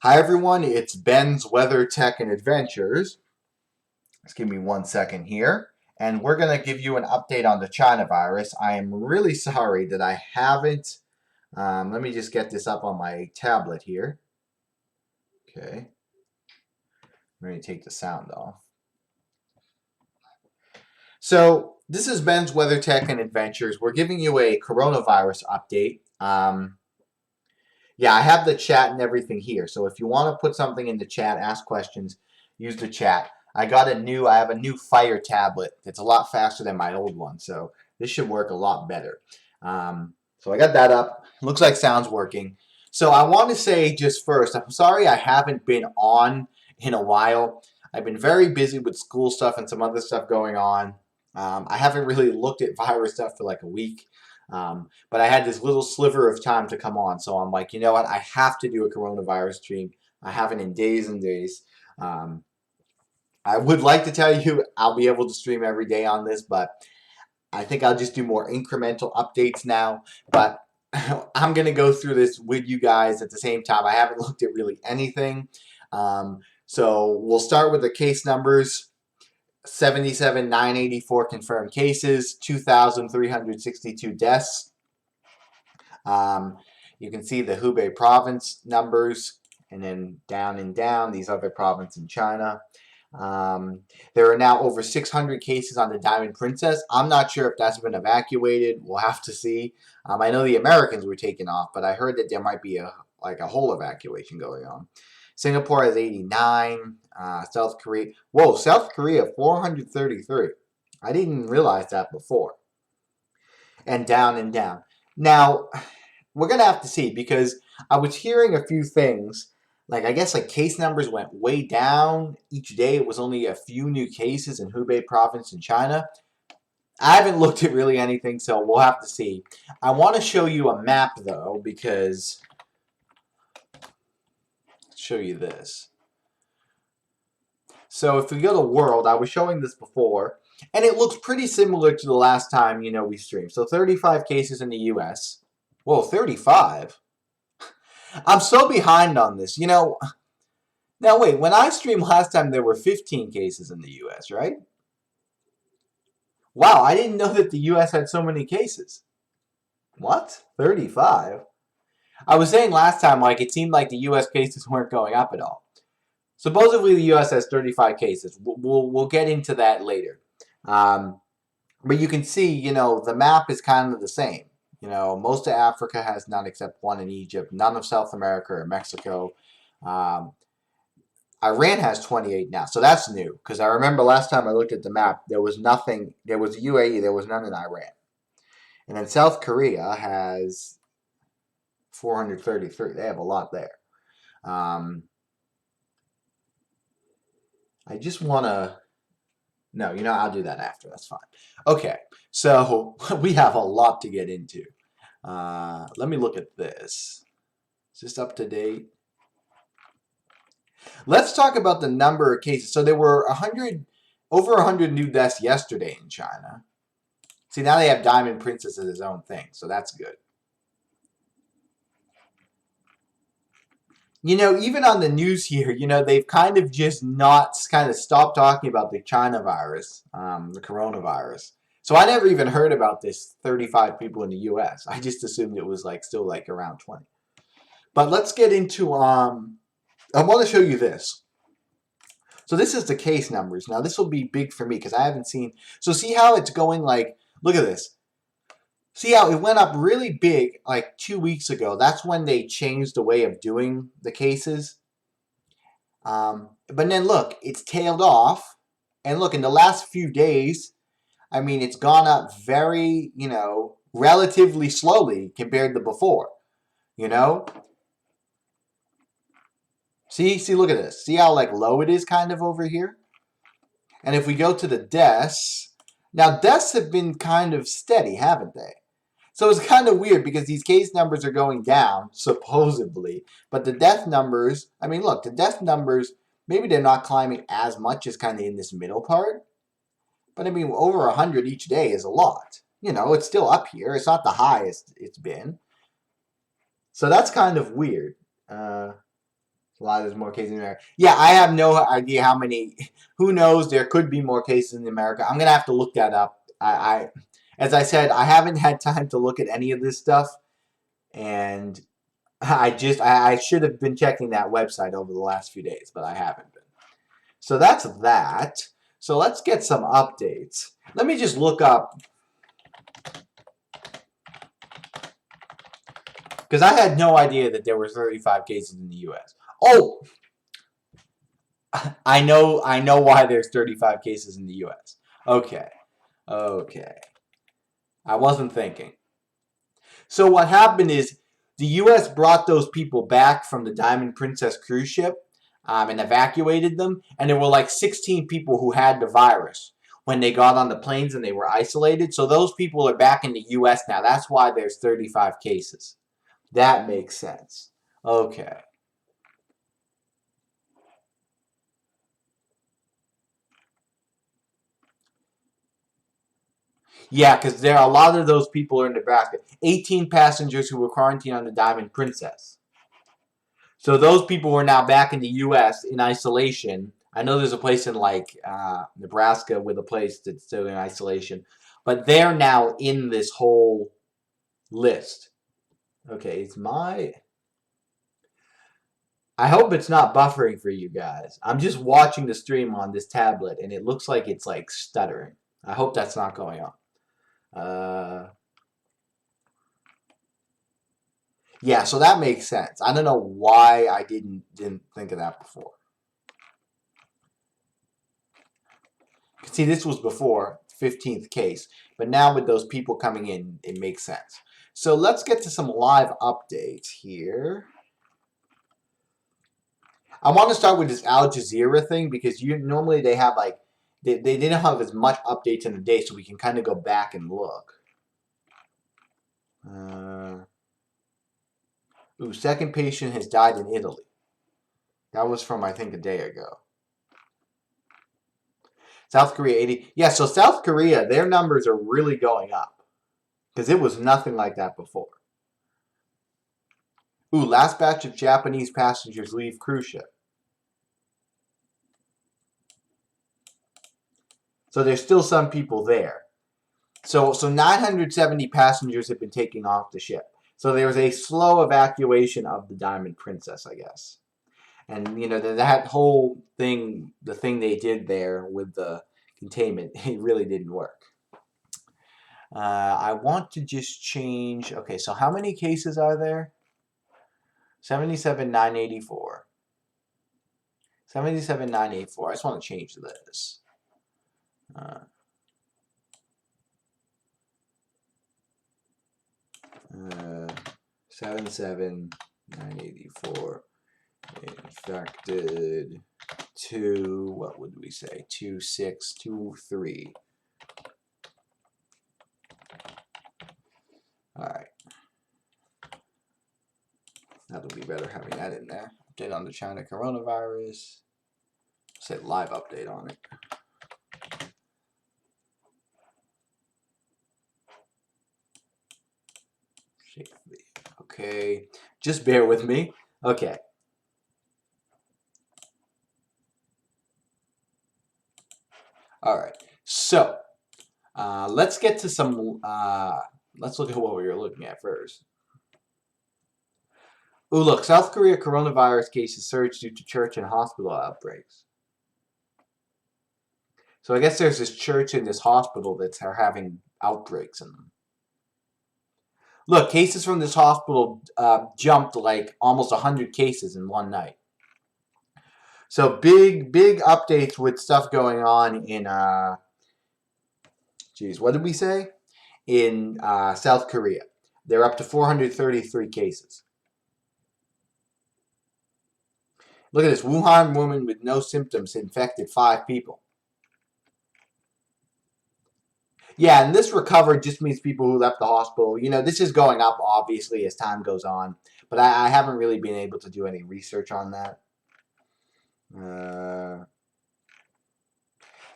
Hi everyone, it's Ben's Weather Tech and Adventures. Just give me 1 second here. And we're going to give you an update on the China virus. I am really sorry that I haven't. Let me just get this up on my tablet here. Okay. I'm going to take the sound off. So, this is Ben's Weather Tech and Adventures. We're giving you a coronavirus update. Yeah, I have the chat and everything here. So if you want to put something in the chat, ask questions, use the chat. I have a new Fire tablet. It's a lot faster than my old one, so this should work a lot better. So I got that up. Looks like sound's working. So I want to say just first, I'm sorry I haven't been on in a while. I've been very busy with school stuff and some other stuff going on. I haven't really looked at virus stuff for like a week. But I had this little sliver of time to come on, so I'm like, you know what? I have to do a coronavirus stream. I haven't in days and days. I would like to tell you I'll be able to stream every day on this, but I think I'll just do more incremental updates now. But I'm going to go through this with you guys at the same time. I haven't looked at really anything. So we'll start with the case numbers. 77,984 confirmed cases, 2,362 deaths. You can see the Hubei province numbers, and then down and down, these other provinces in China. There are now over 600 cases on the Diamond Princess. I'm not sure if that's been evacuated. We'll have to see. I know the Americans were taken off, but I heard that there might be a whole evacuation going on. Singapore has 89. South Korea. Whoa, South Korea 433. I didn't realize that before. And down and down. Now, we're going to have to see because I was hearing a few things. I guess case numbers went way down each day. It was only a few new cases in Hubei province in China. I haven't looked at really anything, so we'll have to see. I want to show you a map, though, because show you this. So if we go to world, I was showing this before, and it looks pretty similar to the last time, we streamed. So 35 cases in the US. Whoa, 35? I'm so behind on this. Now wait, when I streamed last time, there were 15 cases in the US, right? Wow, I didn't know that the US had so many cases. What? 35? I was saying last time, it seemed like the US cases weren't going up at all. Supposedly, the U.S. has 35 cases. We'll get into that later. But you can see, the map is kind of the same. Most of Africa has none except one in Egypt. None of South America or Mexico. Iran has 28 now. So that's new. Because I remember last time I looked at the map, there was nothing. There was UAE. There was none in Iran. And then South Korea has 433. They have a lot there. I just want to... No, I'll do that after. That's fine. Okay, so we have a lot to get into. Let me look at this. Is this up to date? Let's talk about the number of cases. So there were over 100 new deaths yesterday in China. See, now they have Diamond Princess as its own thing, so that's good. Even on the news here, they've kind of just not stopped talking about the China virus, the coronavirus. So I never even heard about this 35 people in the U.S. I just assumed it was still around 20. But let's get into, I want to show you this. So this is the case numbers. Now this will be big for me because I haven't seen, so see how it's going look at this. See how it went up really big 2 weeks ago. That's when they changed the way of doing the cases. But then look, it's tailed off. And look, in the last few days, it's gone up very, relatively slowly compared to before. See, look at this. See how low it is kind of over here? And if we go to the deaths, now deaths have been kind of steady, haven't they? So it's kind of weird because these case numbers are going down, supposedly. But the death numbers, look, the death numbers, maybe they're not climbing as much as kind of in this middle part. But over 100 each day is a lot. It's still up here. It's not the highest it's been. So that's kind of weird. A lot there's more cases in America. Yeah, I have no idea how many. Who knows? There could be more cases in America. I'm gonna have to look that up. As I said, I haven't had time to look at any of this stuff, and I should have been checking that website over the last few days, but I haven't been. So that's that. So let's get some updates. Let me just look up, because I had no idea that there were 35 cases in the U.S. Oh, I know why there's 35 cases in the U.S. Okay. I wasn't thinking. So what happened is the U.S. brought those people back from the Diamond Princess cruise ship and evacuated them, and there were like 16 people who had the virus when they got on the planes and they were isolated. So those people are back in the U.S. now. That's why there's 35 cases. That makes sense. Okay. Yeah, because there are a lot of those people are in Nebraska. 18 passengers who were quarantined on the Diamond Princess. So those people were now back in the U.S. in isolation. I know there's a place in like Nebraska with a place that's still in isolation, but they're now in this whole list. Okay, it's my. I hope it's not buffering for you guys. I'm just watching the stream on this tablet, and it looks like it's like stuttering. I hope that's not going on. Yeah, so that makes sense. I don't know why I didn't think of that before. See, this was before 15th case, but now with those people coming in, it makes sense. So let's get to some live updates here. I want to start with this Al Jazeera thing because normally they have like they didn't have as much updates in the day, so we can kind of go back and look. Second patient has died in Italy. That was from, I think, a day ago. South Korea 80. Yeah, so South Korea, their numbers are really going up because it was nothing like that before. Last batch of Japanese passengers leave cruise ship. So there's still some people there. So 970 passengers have been taken off the ship. So there was a slow evacuation of the Diamond Princess, I guess. And, you know, that whole thing, the thing they did there with the containment, it really didn't work. I want to just change. Okay, so how many cases are there? 77,984. 77,984. I just want to change this. 77,984 infected. 2, what would we say? 2,623. All right. That'll be better having that in there. Update on the China coronavirus. Say live update on it. Okay, just bear with me. Okay. All right. So let's get to some. Let's look at what we were looking at first. Ooh, look, South Korea coronavirus cases surged due to church and hospital outbreaks. So I guess there's this church and this hospital that are having outbreaks in them. Look, cases from this hospital jumped like almost 100 cases in one night. So big updates with stuff going on in, what did we say? In South Korea. They're up to 433 cases. Look at this. Wuhan woman with no symptoms infected 5 people. Yeah, and this recovered just means people who left the hospital. You know, this is going up, obviously, as time goes on. But I haven't really been able to do any research on that.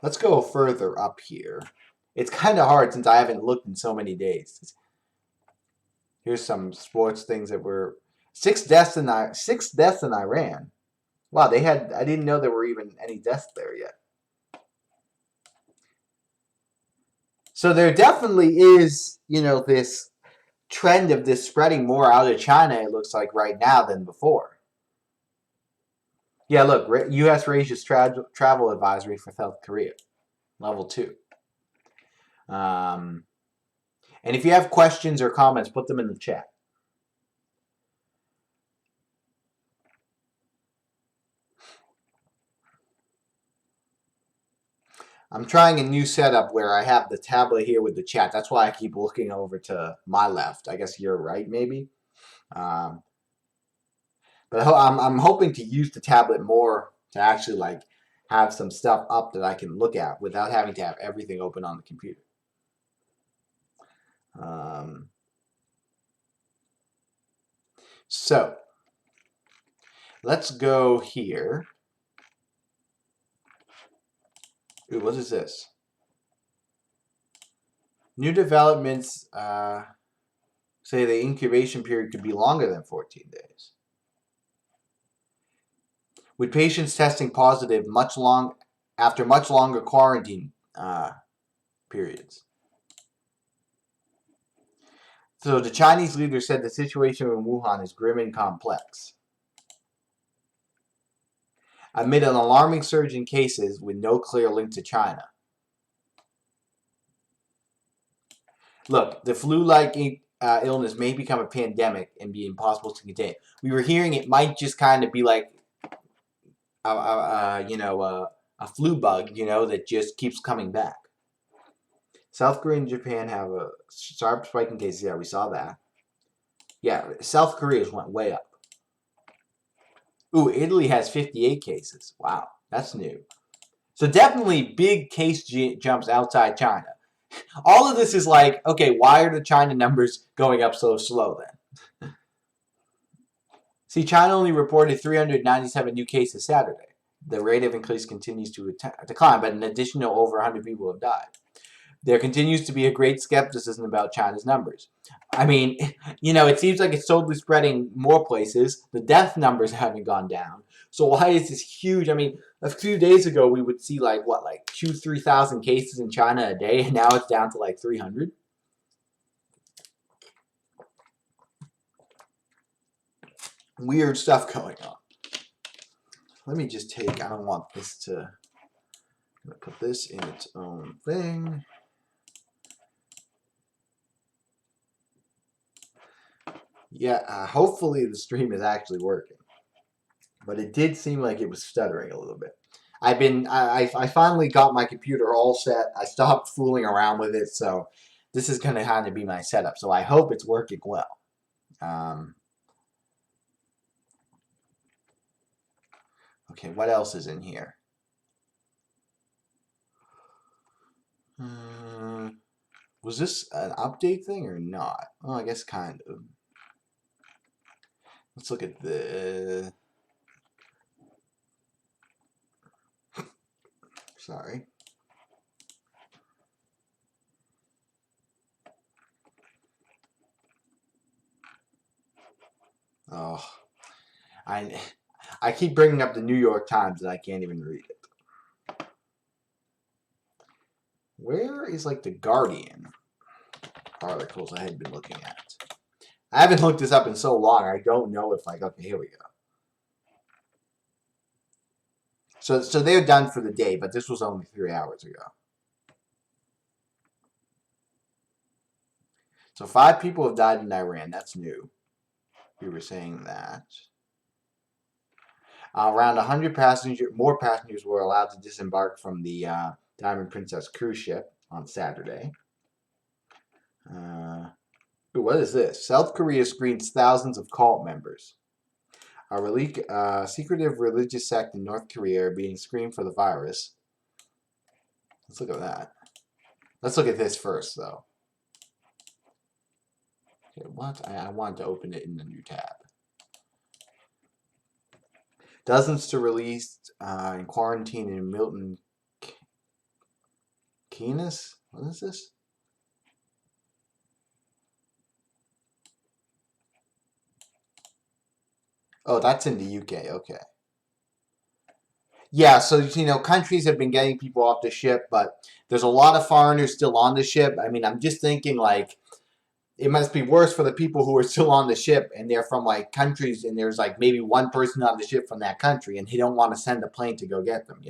Let's go further up here. It's kind of hard since I haven't looked in so many days. Here's some sports things that were 6 deaths in Iran. Wow, they had. I didn't know there were even any deaths there yet. So there definitely is, this trend of this spreading more out of China. It looks like right now than before. Yeah, look, U.S. raises travel advisory for South Korea, level 2. Um, and if you have questions or comments, put them in the chat. I'm trying a new setup where I have the tablet here with the chat. That's why I keep looking over to my left. I guess you're right, maybe. Um, but I'm hoping to use the tablet more to actually like have some stuff up that I can look at without having to have everything open on the computer. So let's go here. Ooh, what is this? New developments say the incubation period could be longer than 14 days. With patients testing positive after much longer quarantine periods. So the Chinese leader said the situation in Wuhan is grim and complex. Amid an alarming surge in cases with no clear link to China. Look, the flu-like illness may become a pandemic and be impossible to contain. We were hearing it might just kind of be like a flu bug, that just keeps coming back. South Korea and Japan have a sharp spike in cases. Yeah, we saw that. Yeah, South Korea's went way up. Ooh, Italy has 58 cases. Wow, that's new. So definitely big case jumps outside China. All of this is like, okay, why are the China numbers going up so slow then? See, China only reported 397 new cases Saturday. The rate of increase continues to decline, but an additional over 100 people have died. There continues to be a great skepticism about China's numbers. I mean, it seems like it's totally spreading more places. The death numbers haven't gone down. So why is this huge? I mean, a few days ago we would see like 2,000-3,000 cases in China a day, and now it's down to like 300. Weird stuff going on. Let me just I don't want this to, I'm going to put this in its own thing. Yeah, hopefully the stream is actually working. But it did seem like it was stuttering a little bit. I finally got my computer all set. I stopped fooling around with it, so this is going to kind of be my setup. So I hope it's working well. Okay, what else is in here? Was this an update thing or not? Oh, I guess kind of. Let's look at the... Sorry. Oh, I keep bringing up the New York Times and I can't even read it. Where is like the Guardian articles I had been looking at? I haven't looked this up in so long. I don't know if okay, here we go. So they're done for the day, but this was only 3 hours ago. So 5 people have died in Iran. That's new. We were saying that. Around 100 more passengers were allowed to disembark from the Diamond Princess cruise ship on Saturday. What is this? South Korea screens thousands of cult members. A secretive religious sect in North Korea are being screened for the virus. Let's look at that. Let's look at this first, though. Okay, what? I want to open it in a new tab. Dozens to release in quarantine in Milton Keynes? What is this? Oh, that's in the UK. Okay. Yeah, so countries have been getting people off the ship, but there's a lot of foreigners still on the ship. I mean, I'm just thinking like it must be worse for the people who are still on the ship and they're from like countries and there's like maybe one person on the ship from that country and they don't want to send a plane to go get them.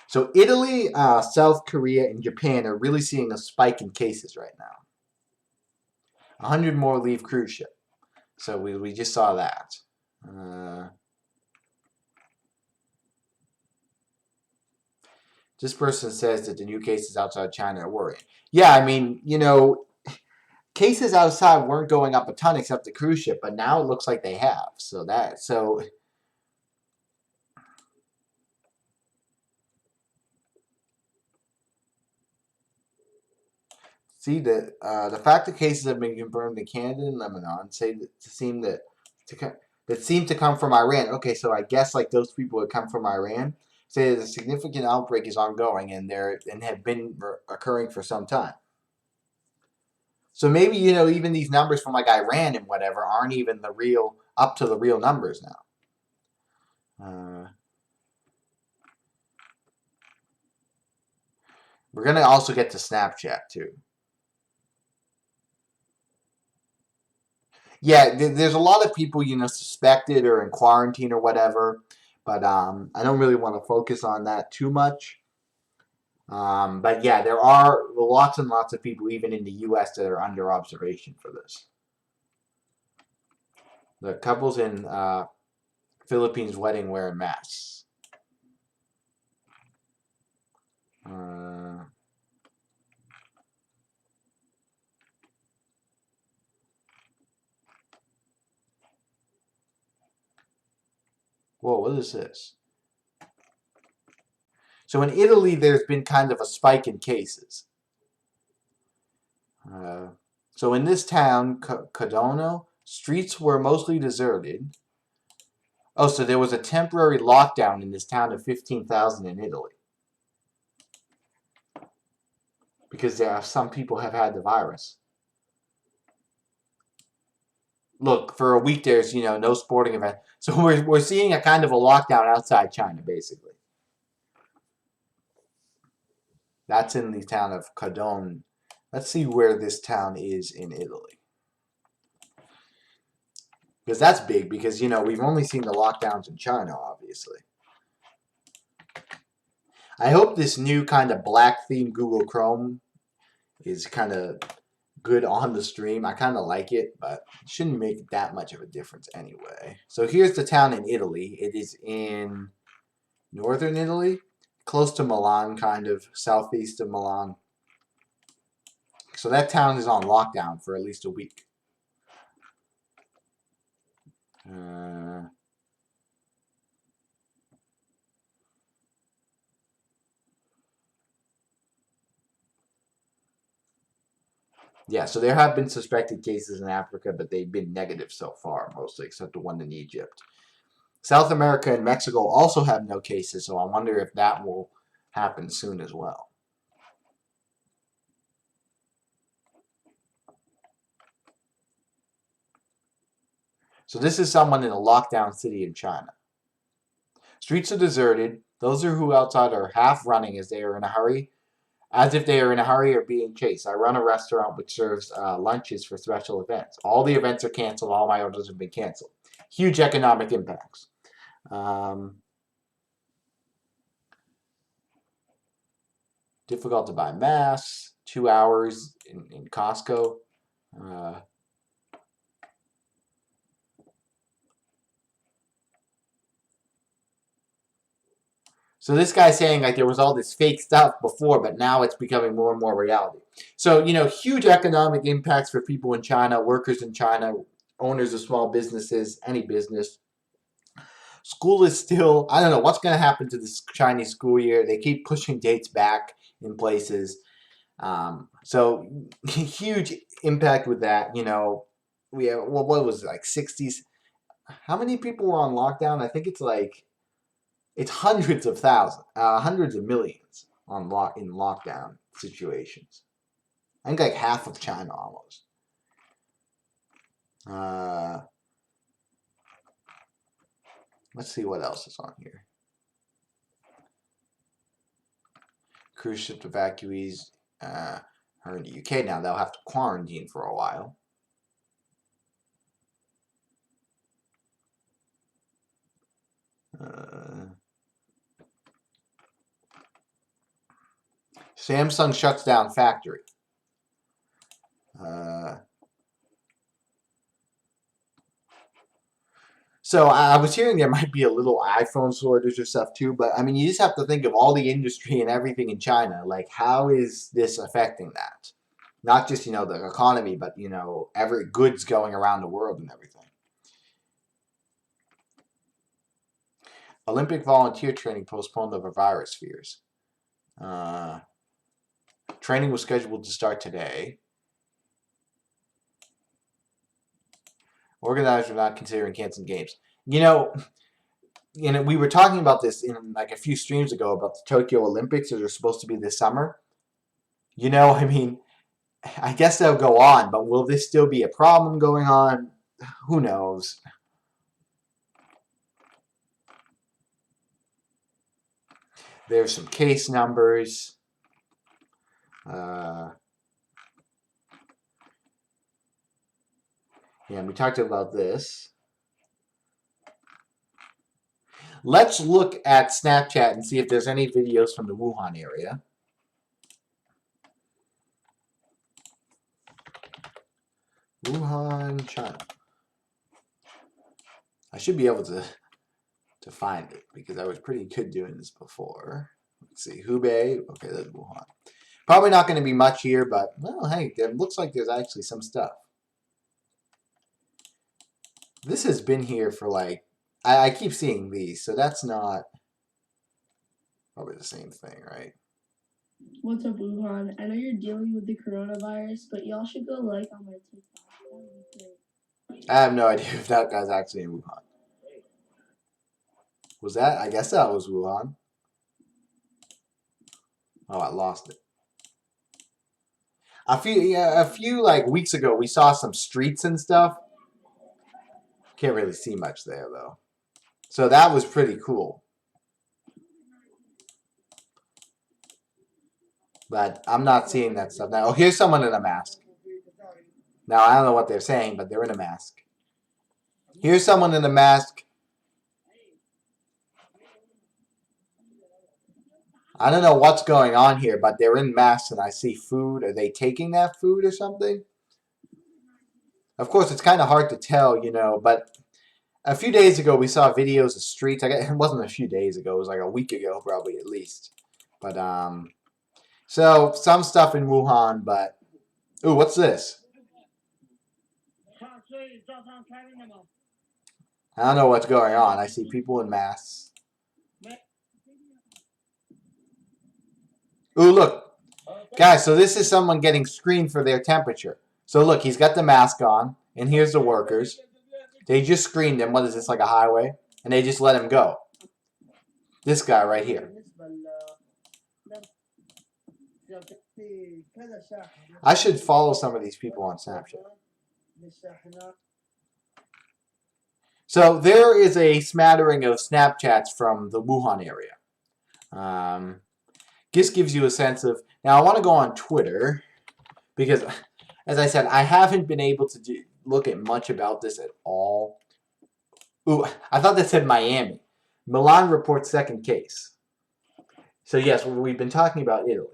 So Italy, South Korea, and Japan are really seeing a spike in cases right now. 100 more leave cruise ship. So we just saw that. Uh, this person says that the new cases outside China are worrying. Yeah, I mean, cases outside weren't going up a ton except the cruise ship, but now it looks like they have. So see the fact that cases have been confirmed in Canada and Lebanon that seem to come from Iran. Okay, so I guess like those people that come from Iran say that a significant outbreak is ongoing and have been occurring for some time. So maybe even these numbers from like Iran and whatever aren't even the real up to the real numbers now. We're gonna also get to Snapchat too. Yeah, there's a lot of people suspected or in quarantine or whatever, but I don't really want to focus on that too much. But yeah, there are lots and lots of people even in the U.S. that are under observation for this. The couples in Philippines wedding wearing masks. Uh, Whoa, what is this? So in Italy, there's been kind of a spike in cases. Uh, so in this town, Cadono, streets were mostly deserted. Oh, so there was a temporary lockdown in this town of 15,000 in Italy because some people have had the virus. Look, for a week there's no sporting event, so we're seeing a kind of a lockdown outside China basically. That's in the town of Cadone. Let's see where this town is in Italy. Because that's big because we've only seen the lockdowns in China obviously. I hope this new kind of black theme Google Chrome is kind of good on the stream. I kind of like it, but it shouldn't make that much of a difference anyway. So here's the town in Italy. It is in northern Italy, close to Milan, kind of southeast of Milan. So that town is on lockdown for at least a week. Uh, yeah, so there have been suspected cases in Africa, but they've been negative so far, mostly, except the one in Egypt. South America and Mexico also have no cases, so I wonder if that will happen soon as well. So this is someone in a lockdown city in China. Streets are deserted. Those who outside are half running as they are in a hurry, as if they are in a hurry or being chased. I run a restaurant which serves lunches for special events. All the events are canceled. All my orders have been canceled. Huge economic impacts. Um, Difficult to buy masks. 2 hours in Costco. Uh, So this guy's saying like there was all this fake stuff before, but now it's becoming more and more reality. So, huge economic impacts for people in China, workers in China, owners of small businesses, any business. School is still, I don't know what's going to happen to this Chinese school year. They keep pushing dates back in places. So huge impact with that. We have, what was it, like 60s? How many people were on lockdown? I think it's hundreds of thousands, hundreds of millions in lockdown situations. I think like half of China almost. Let's see what else is on here. Cruise ship evacuees are in the UK now. They'll have to quarantine for a while. Samsung shuts down factory. So I was hearing there might be a little iPhone shortage or stuff too, but I mean, you just have to think of all the industry and everything in China. Like, how is this affecting that? Not just, the economy, but, every goods going around the world and everything. Olympic volunteer training postponed over virus fears. Training was scheduled to start today. Organizers are not considering canceling games. We were talking about this in like a few streams ago about the Tokyo Olympics that are supposed to be this summer. I mean, I guess they'll go on, but will this still be a problem going on? Who knows? There's some case numbers. Yeah, we talked about this. Let's look at Snapchat and see if there's any videos from the Wuhan area. Wuhan, China. I should be able to find it because I was pretty good doing this before. Let's see, Hubei. Okay, that's Wuhan. Probably not going to be much here, but, well, hey, it looks like there's actually some stuff. This has been here for, like, I keep seeing these, so that's not probably the same thing, right? What's up, Wuhan? I know you're dealing with the coronavirus, but y'all should go like on my TikTok. I have no idea if that guy's actually in Wuhan. Was that? I guess that was Wuhan. Oh, I lost it. A few like weeks ago, we saw some streets and stuff. Can't really see much there though. So that was pretty cool. But I'm not seeing that stuff now. Oh, here's someone in a mask. Now, I don't know what they're saying, but they're in a mask. Here's someone in a mask. I don't know what's going on here, but they're in masks and I see food. Are they taking that food or something? Of course, it's kind of hard to tell, but a few days ago we saw videos of streets. It wasn't a few days ago. It was like a week ago, probably at least. But, so some stuff in Wuhan, but... Ooh, what's this? I don't know what's going on. I see people in masks. Ooh, look. Guys, so this is someone getting screened for their temperature. So look, he's got the mask on, and here's the workers. They just screened him. What is this, like a highway? And they just let him go. This guy right here. I should follow some of these people on Snapchat. So there is a smattering of Snapchats from the Wuhan area. This gives you a sense of... Now, I want to go on Twitter because, as I said, I haven't been able to look at much about this at all. Ooh, I thought that said Miami. Milan reports second case. So, yes, we've been talking about Italy.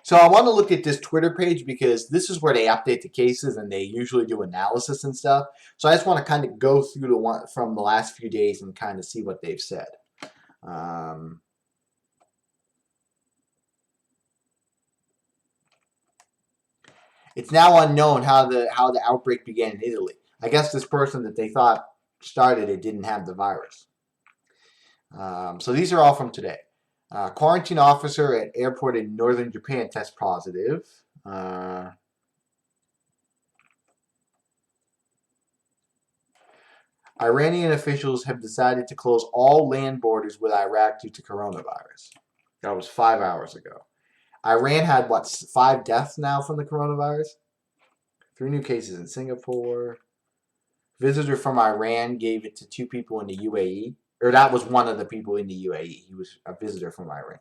So I want to look at this Twitter page because this is where they update the cases and they usually do analysis and stuff. So I just want to kind of go through the one from the last few days and kind of see what they've said. It's now unknown how the outbreak began in Italy. I guess this person that they thought started it didn't have the virus. So these are all from today. Quarantine officer at airport in northern Japan tests positive. Iranian officials have decided to close all land borders with Iraq due to coronavirus. That was 5 hours ago. Iran had, 5 deaths now from the coronavirus? 3 new cases in Singapore. Visitor from Iran gave it to 2 people in the UAE. Or that was one of the people in the UAE. He was a visitor from Iran.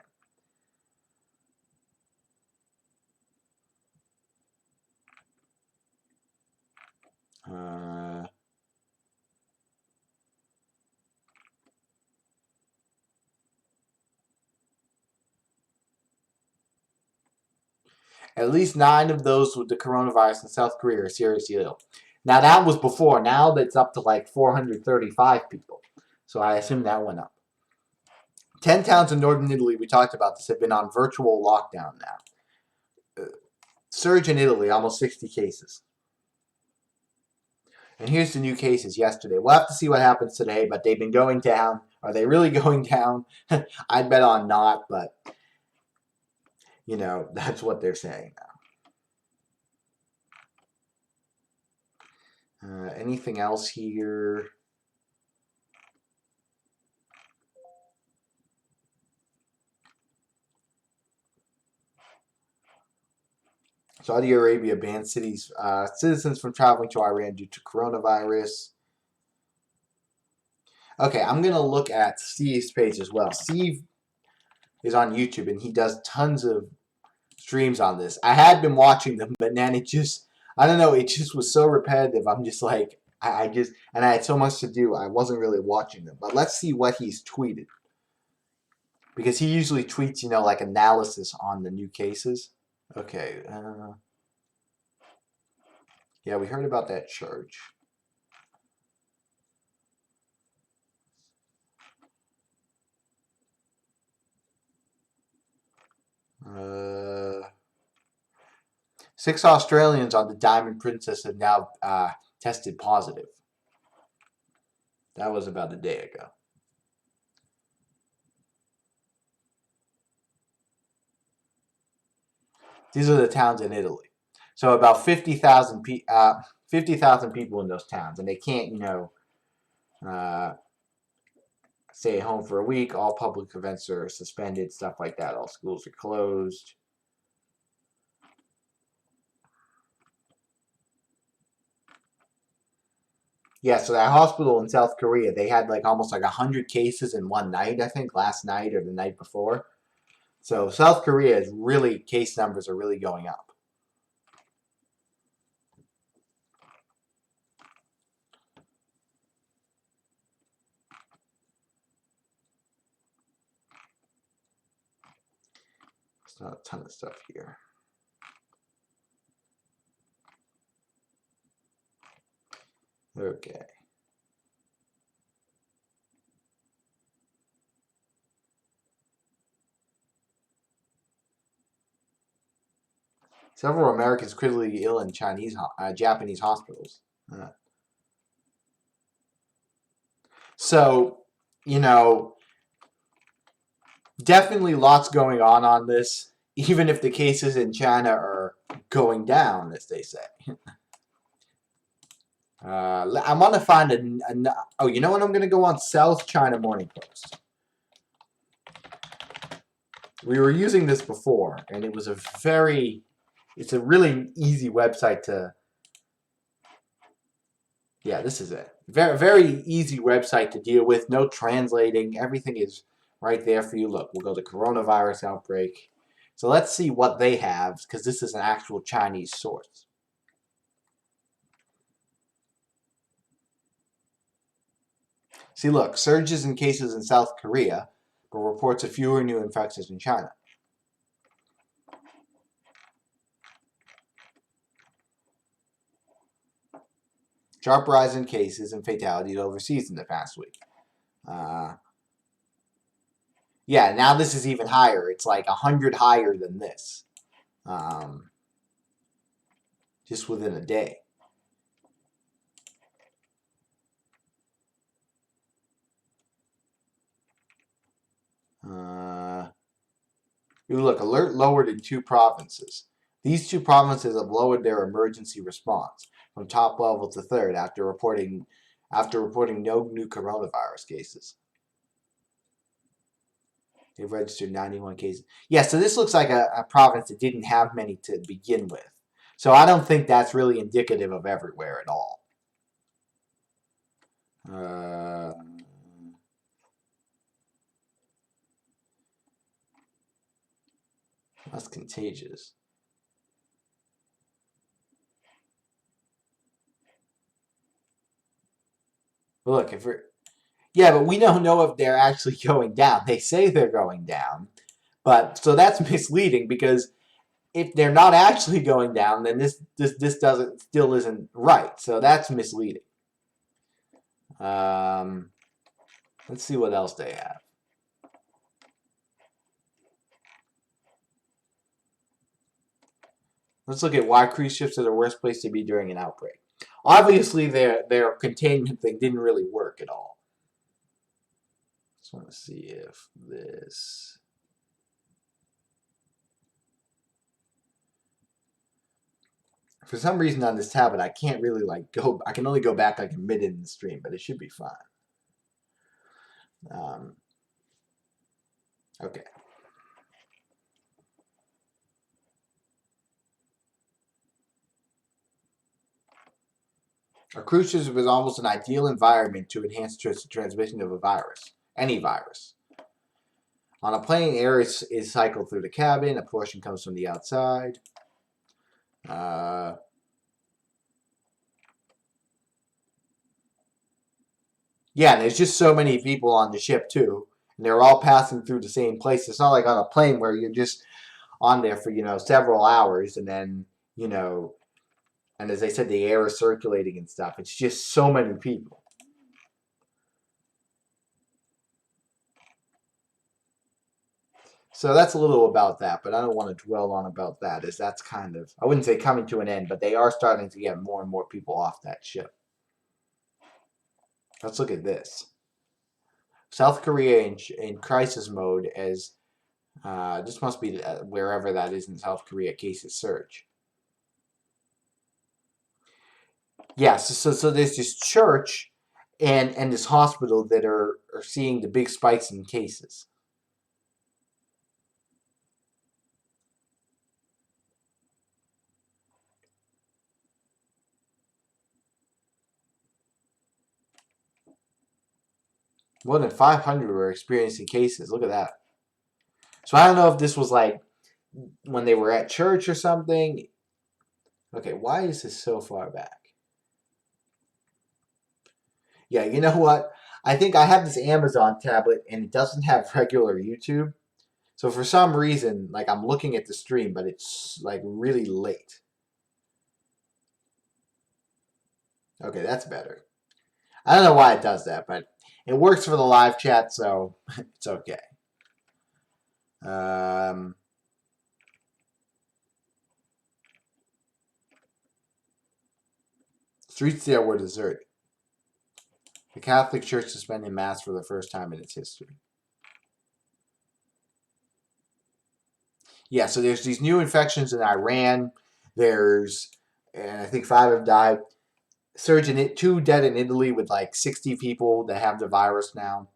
At least 9 of those with the coronavirus in South Korea are seriously ill. Now, that was before. Now that's up to like 435 people. So I assume that went up. 10 towns in northern Italy, we talked about this, have been on virtual lockdown now. Surge in Italy, almost 60 cases. And here's the new cases yesterday. We'll have to see what happens today, but they've been going down. Are they really going down? I'd bet on not, but, you know, that's what they're saying now. Anything else here? Saudi Arabia bans citizens from traveling to Iran due to coronavirus. Okay, I'm going to look at Steve's page as well. Steve is on YouTube, and he does tons of streams on this. I had been watching them, but then it just, I don't know, it just was so repetitive. I'm just like, and I had so much to do, I wasn't really watching them. But let's see what he's tweeted. Because he usually tweets, you know, like analysis on the new cases. Okay. Yeah, we heard about that charge. Six Australians on the Diamond Princess have now tested positive. That was about a day ago. These are the towns in Italy. So about 50,000 people in those towns, and they can't, you know, stay at home for a week. All public events are suspended, stuff like that. All schools are closed. Yeah, so that hospital in South Korea, they had like almost like 100 cases in one night, I think, last night or the night before. So South Korea is really, case numbers are really going up. It's not a ton of stuff here. Okay. Several Americans critically ill in Japanese hospitals. So, you know, definitely lots going on this, even if the cases in China are going down, as they say. I want to find oh, you know what? I'm going to go on South China Morning Post. We were using this before, and it was it's a really easy website to, yeah, this is it. Very, very easy website to deal with. No translating. Everything is right there for you. Look, we'll go to coronavirus outbreak. So let's see what they have, because this is an actual Chinese source. See, look, surges in cases in South Korea, but reports of fewer new infections in China. Sharp rise in cases and fatalities overseas in the past week. Yeah, now this is even higher. It's like 100 higher than this. Just within a day. Look, alert lowered in 2 provinces. These 2 provinces have lowered their emergency response from top level to third after reporting no new coronavirus cases. They've registered 91 cases. Yeah, so this looks like a province that didn't have many to begin with. So I don't think that's really indicative of everywhere at all. That's contagious. But look, if we're yeah, but we don't know if they're actually going down. They say they're going down, but so that's misleading because if they're not actually going down, then this doesn't still isn't right. So that's misleading. Let's see what else they have. Let's look at why cruise ships are the worst place to be during an outbreak. Obviously, their containment thing didn't really work at all. Just want to see if this. For some reason on this tablet, I can't really like go. I can only go back like a minute in the stream, but it should be fine. Okay. A cruise ship is almost an ideal environment to enhance the transmission of a virus, any virus. On a plane, air is cycled through the cabin. A portion comes from the outside. Yeah, there's just so many people on the ship too, and they're all passing through the same place. It's not like on a plane where you're just on there for several hours, and then and as I said, the air is circulating and stuff. It's just so many people. So that's a little about that, but I don't want to dwell on about that, as that's kind of, I wouldn't say coming to an end, but they are starting to get more and more people off that ship. Let's look at this. South Korea in crisis mode as this must be wherever that is in South Korea, cases surge. Yeah, so there's this church and this hospital that are seeing the big spikes in cases. More than 500 were experiencing cases. Look at that. So I don't know if this was like when they were at church or something. Okay, why is this so far back? Yeah, you know what? I think I have this Amazon tablet and it doesn't have regular YouTube. So for some reason, like I'm looking at the stream, but it's like really late. Okay, that's better. I don't know why it does that, but it works for the live chat, so it's okay. Streets there were deserted. The Catholic Church suspended Mass for the first time in its history. Yeah, so there's these new infections in Iran. And I think 5 have died. Surge in it, 2 dead in Italy with like 60 people that have the virus now.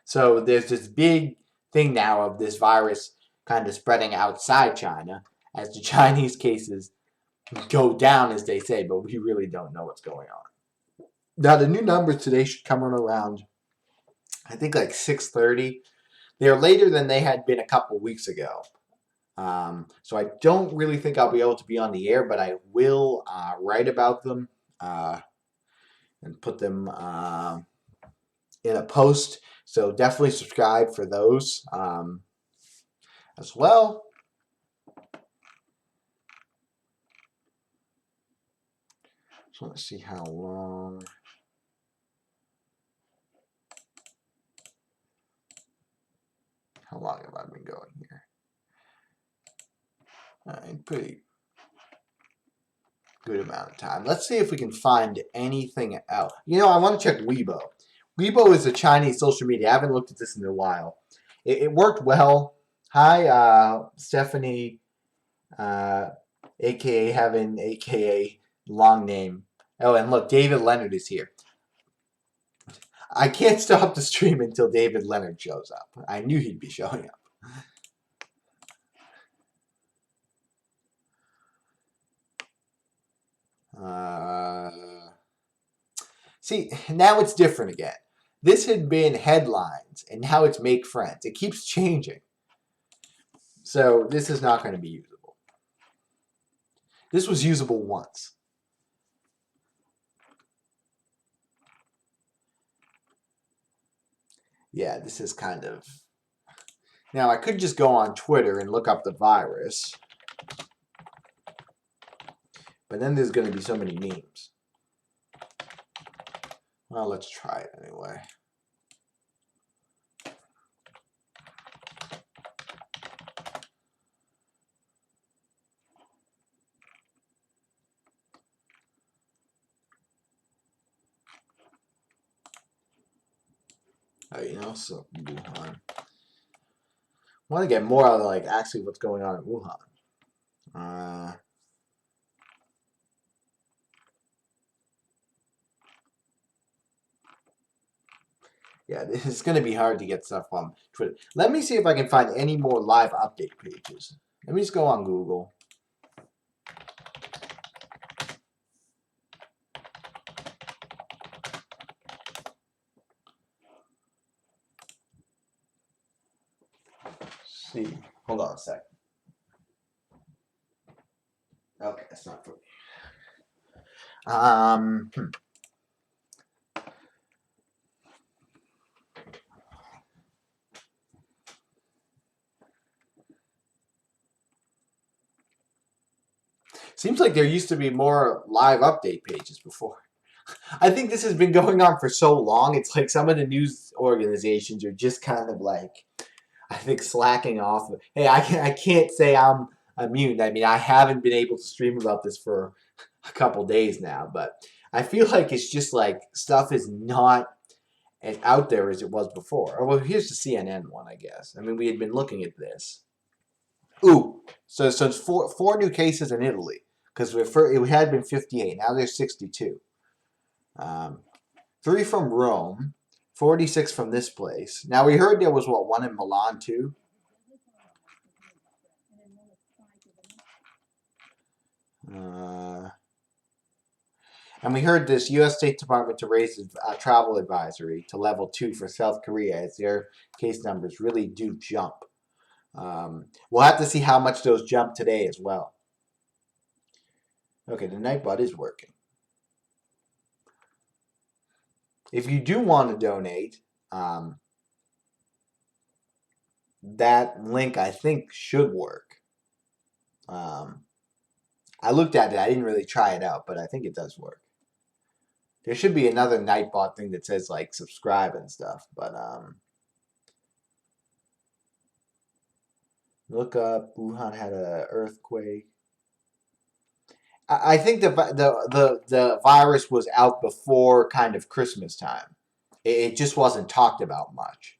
So there's this big thing now of this virus kind of spreading outside China as the Chinese cases go down, as they say, but we really don't know what's going on. Now, the new numbers today should come around, I think, like 6:30. They're later than they had been a couple weeks ago. So I don't really think I'll be able to be on the air, but I will write about them and put them in a post. So definitely subscribe for those as well. Just want to see how long. How long have I been going here? Pretty good amount of time. Let's see if we can find anything else. I want to check Weibo. Weibo is a Chinese social media. I haven't looked at this in a while. It worked well. Hi, Stephanie, aka Heaven, aka long name. Oh, and look, David Leonard is here. I can't stop the stream until David Leonard shows up. I knew he'd be showing up. See, now it's different again. This had been headlines, and now it's make friends. It keeps changing. So this is not going to be usable. This was usable once. Yeah, this is kind of... Now, I could just go on Twitter and look up the virus. But then there's going to be so many memes. Well, let's try it anyway. Oh, you know, so Wuhan. I want to get more out of like actually what's going on in Wuhan. Yeah, this is going to be hard to get stuff on Twitter. Let me see if I can find any more live update pages. Let me just go on Google. See, hold on a sec. Okay, that's not for me. Seems like there used to be more live update pages before. I think this has been going on for so long. It's like some of the news organizations are just kind of like, I think, slacking off. Hey, I can't say I'm immune. I mean, I haven't been able to stream about this for a couple days now, but I feel like it's just like stuff is not as out there as it was before. Oh, well, here's the CNN one, I guess. I mean, we had been looking at this. Ooh, so it's four new cases in Italy because it had been 58. Now there's 62. 3 from Rome, 46 from this place. Now we heard there was one in Milan too. And we heard this U.S. State Department to raise travel advisory to level 2 for South Korea as their case numbers really do jump. We'll have to see how much those jump today as well. Okay, the Nightbot is working. If you do want to donate, that link I think should work. I looked at it. I didn't really try it out, but I think it does work. There should be another Nightbot thing that says like subscribe and stuff, but look up Wuhan had an earthquake. I think the virus was out before kind of Christmas time. It just wasn't talked about much.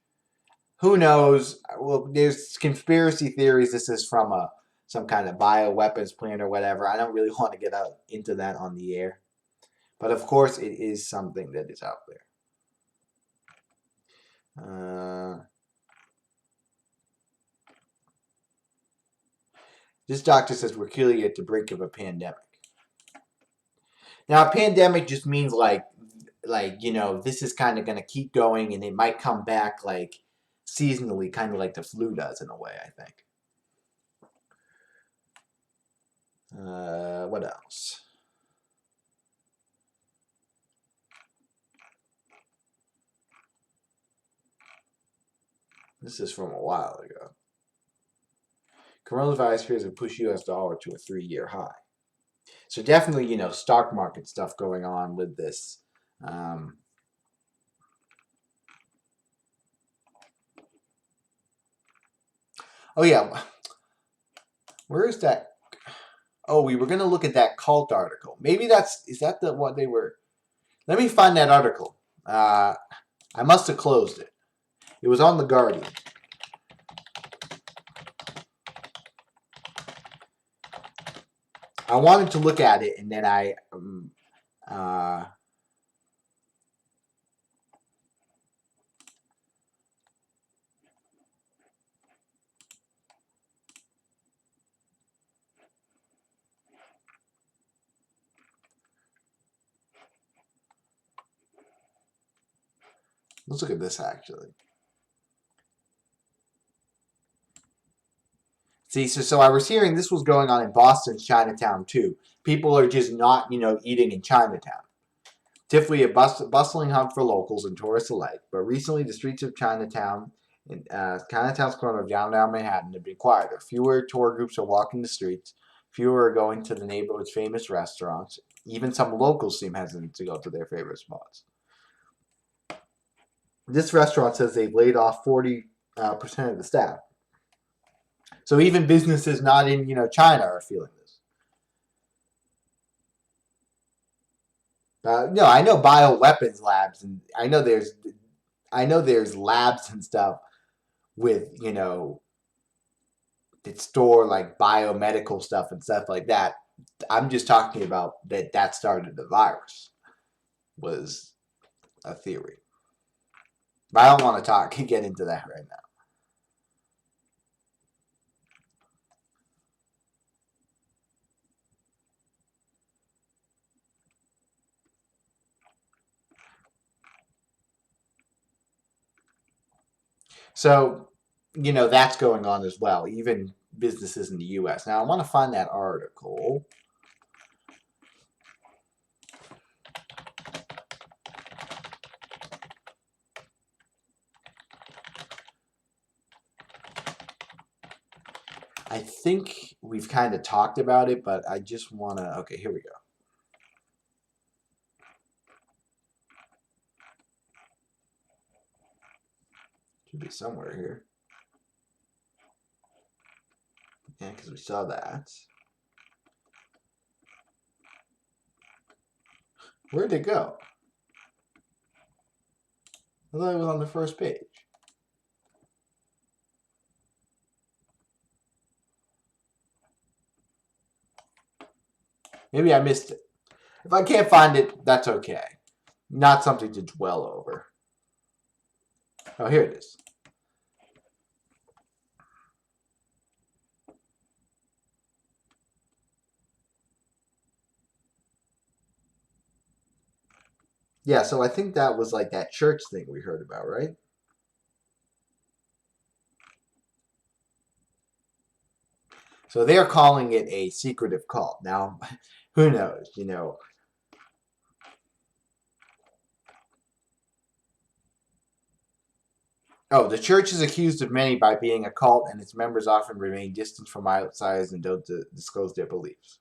Who knows? Well, there's conspiracy theories. This is from some kind of bioweapons plant or whatever. I don't really want to get out into that on the air. But of course, it is something that is out there. This doctor says we're clearly at the brink of a pandemic. Now, a pandemic just means like you know, this is kind of going to keep going, and it might come back like seasonally, kind of like the flu does in a way, I think. What else? This is from a while ago. Coronavirus fears have pushed U.S. dollar to a 3-year high. So definitely, you know, stock market stuff going on with this. Oh yeah, where is that? Oh, we were gonna look at that cult article. Maybe is that the what they were? Let me find that article. I must have closed it. It was on the Guardian. I wanted to look at it, and then Let's look at this actually. See, so I was hearing this was going on in Boston's Chinatown too. People are just not, eating in Chinatown. Typically a bustling hub for locals and tourists alike, but recently the streets of Chinatown, Chinatown's corner of downtown Manhattan, have been quieter. Fewer tour groups are walking the streets. Fewer are going to the neighborhood's famous restaurants. Even some locals seem hesitant to go to their favorite spots. This restaurant says they've laid off 40% of the staff. So even businesses not in China are feeling this. No, I know bioweapons labs, and I know there's labs and stuff with that store like biomedical stuff and stuff like that. I'm just talking about that started the virus was a theory, but I don't want to get into that right now. So, that's going on as well, even businesses in the U.S. Now, I want to find that article. I think we've kind of talked about it, but I just want to... Okay, here we go. Should be somewhere here. Yeah, because we saw that. Where'd it go? I thought it was on the first page. Maybe I missed it. If I can't find it, that's okay. Not something to dwell over. Oh, here it is. Yeah, so I think that was like that church thing we heard about, right? So they're calling it a secretive cult. Now, who knows, Oh, the church is accused of many by being a cult, and its members often remain distant from outsiders and don't disclose their beliefs.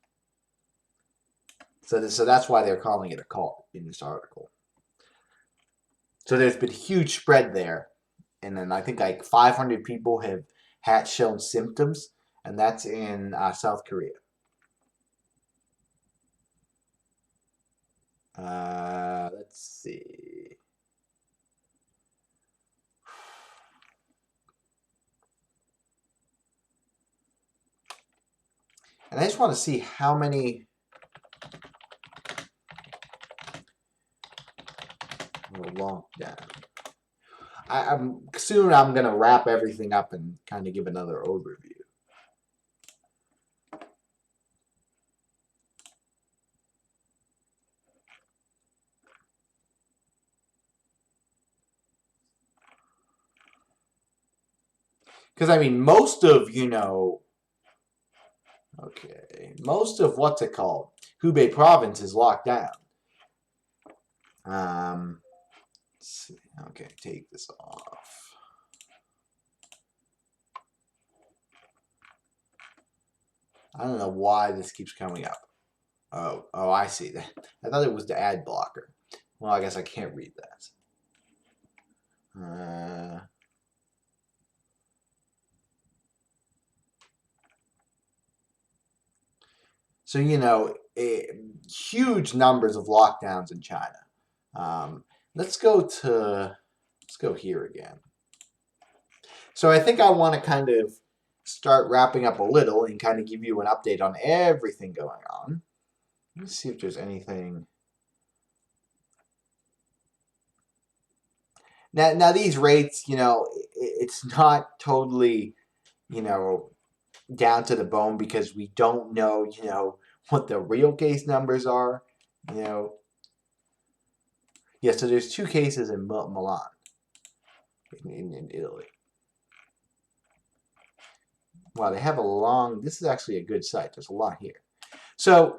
So that's why they're calling it a cult in this article. So there's been huge spread there, and then I think like 500 people have had shown symptoms, and that's in South Korea. Let's see. And I just want to see how many lockdown. I'm gonna wrap everything up and kind of give another overview. Because I mean, most of most of what's it called, Hubei province is locked down. Let's see. Okay, take this off. I don't know why this keeps coming up. Oh, I see that. I thought it was the ad blocker. Well, I guess I can't read that. So huge numbers of lockdowns in China. Let's go here again. So I think I want to kind of start wrapping up a little and kind of give you an update on everything going on. Let's see if there's anything. Now these rates, it's not totally, down to the bone because we don't know, what the real case numbers are, Yeah, so there's 2 cases in Milan. in Italy. Wow, they have a long. This is actually a good site. There's a lot here. So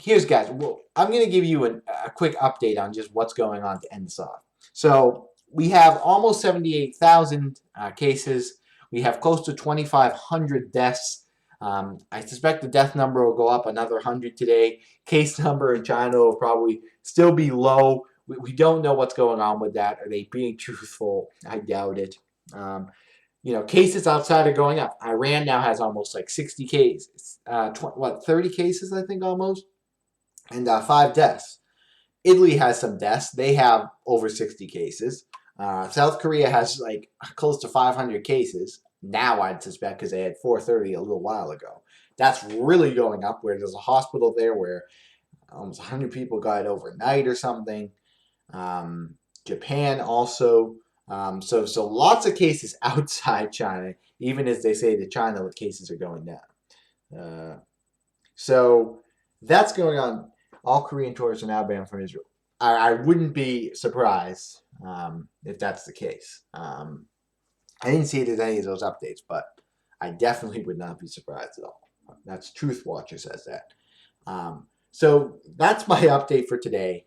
here's, guys. Well, I'm going to give you a quick update on just what's going on to end this off. So we have almost 78,000 cases. We have close to 2,500 deaths. I suspect the death number will go up another 100 today. Case number in China will probably still be low. We don't know what's going on with that. Are they being truthful? I doubt it. Cases outside are going up. Iran now has almost like 60 cases. 30 cases, I think, almost, and 5 deaths. Italy has some deaths. They have over 60 cases. South Korea has like close to 500 cases now, I'd suspect, because they had 430 a little while ago. That's really going up, where there's a hospital there where almost 100 people got it overnight or something. Japan also. So lots of cases outside China, even as they say that China the cases are going down. So that's going on. All Korean tourists are now banned from Israel. I wouldn't be surprised if that's the case. I didn't see it as any of those updates, but I definitely would not be surprised at all. That's Truth Watcher says that. So that's my update for today.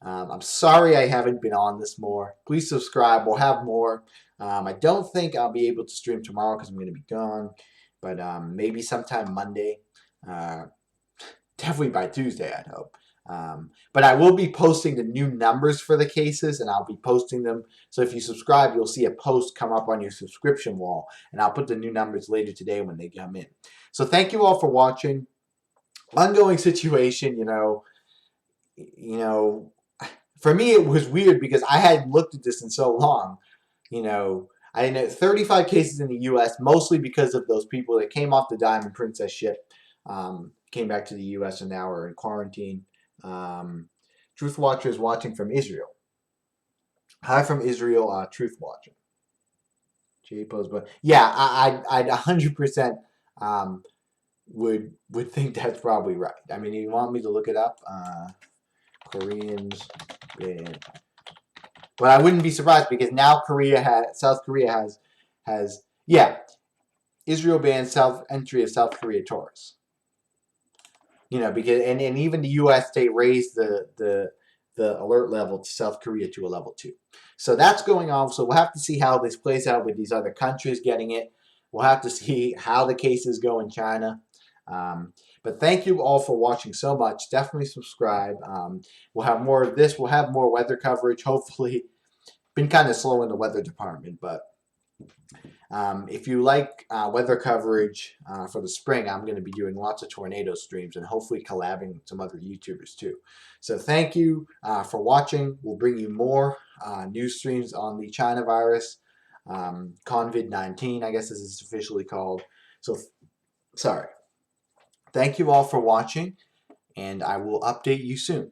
I'm sorry I haven't been on this more. Please subscribe. We'll have more. I don't think I'll be able to stream tomorrow because I'm going to be gone, but maybe sometime Monday. Definitely by Tuesday, I'd hope. But I will be posting the new numbers for the cases, and I'll be posting them. So if you subscribe, you'll see a post come up on your subscription wall, and I'll put the new numbers later today when they come in. So thank you all for watching. Ongoing situation, for me it was weird because I hadn't looked at this in so long. I know 35 cases in the U.S., mostly because of those people that came off the Diamond Princess ship, came back to the U.S. and now are in quarantine. Truth Watcher is watching from Israel. Hi from Israel, Truth Watcher. J-Pose, but yeah, I'd 100% would think that's probably right. I mean, you want me to look it up? Koreans ban. But I wouldn't be surprised because now South Korea has Israel bans entry of South Korea tourists. Because and even the U.S. they raised the alert level to South Korea to a level 2. So that's going on. So we'll have to see how this plays out with these other countries getting it. We'll have to see how the cases go in China. But thank you all for watching so much. Definitely subscribe. We'll have more of this. We'll have more weather coverage, hopefully. Been kind of slow in the weather department, but if you like weather coverage for the spring, I'm going to be doing lots of tornado streams and hopefully collabing with some other YouTubers too. So thank you for watching. We'll bring you more news streams on the China virus, COVID-19, I guess as it's officially called. So, sorry. Thank you all for watching, and I will update you soon.